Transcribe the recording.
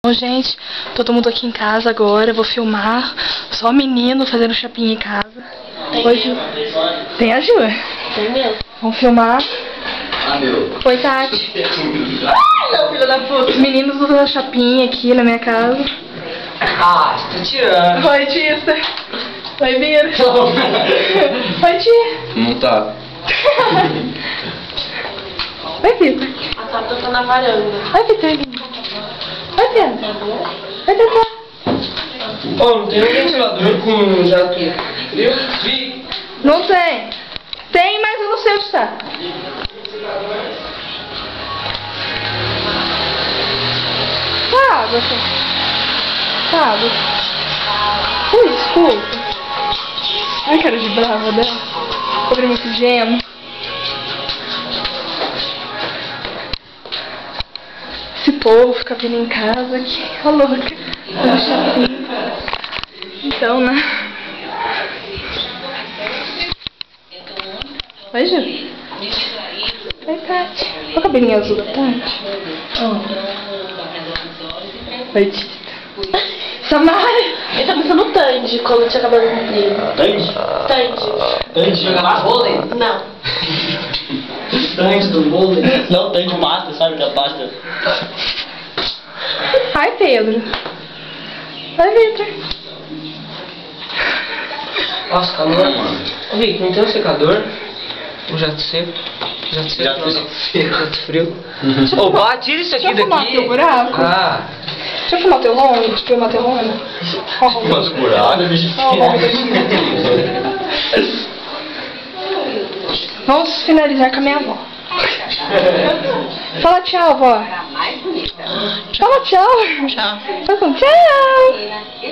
Bom, gente, todo mundo aqui em casa agora, eu vou filmar. Só menino fazendo chapinha em casa. Hoje tem a Ju. Tem mesmo. Vamos filmar. Meu. Oi, Tati. Ai, não, filha da puta. Os meninos usam chapinha aqui na minha casa. Ah, você tá tirando. Oi, Tista. Oi, Bira. Oi, tia. Não tá. Oi, Vitor. A Tata tá na varanda. Oi, Vitor. Oi, Pedro. Oi, Tata. Ô, não tem um ventilador com jato. Viu? Vi. Não tem. Tem, mas eu não sei onde tá. Tá água, tá água. Ui, desculpa. Ai, cara de brava dela. Cobri muito gema. Esse povo fica vindo em casa aqui, ó louca. Então, né? Oi, Ju. Oi, Tati. Olha o cabelinho azul da Tati. Oi, Tita. Samara. Ele tá pensando no Tandy quando tinha cabelo comprido. Tandy? Tandy. Tandy jogava vôlei? Não. Tandy do vôlei? Não, Tandy pasta, sabe que é pasta? Ai, Pedro. Oi, Victor. Nossa, calor, mano. Ô, Vic, não tem um secador? Um jato seco? Jato seco? Jato frio. Ô, bate, tira isso aqui Deixa eu daqui. fumar teu buraco. Ah. Deixa eu filmar teu longo. Deixa eu filmar teu longo. Nossa, buraco, bicho. Vamos finalizar com a minha avó. Fala tchau, vó. Fala tchau. Tchau. Tchau.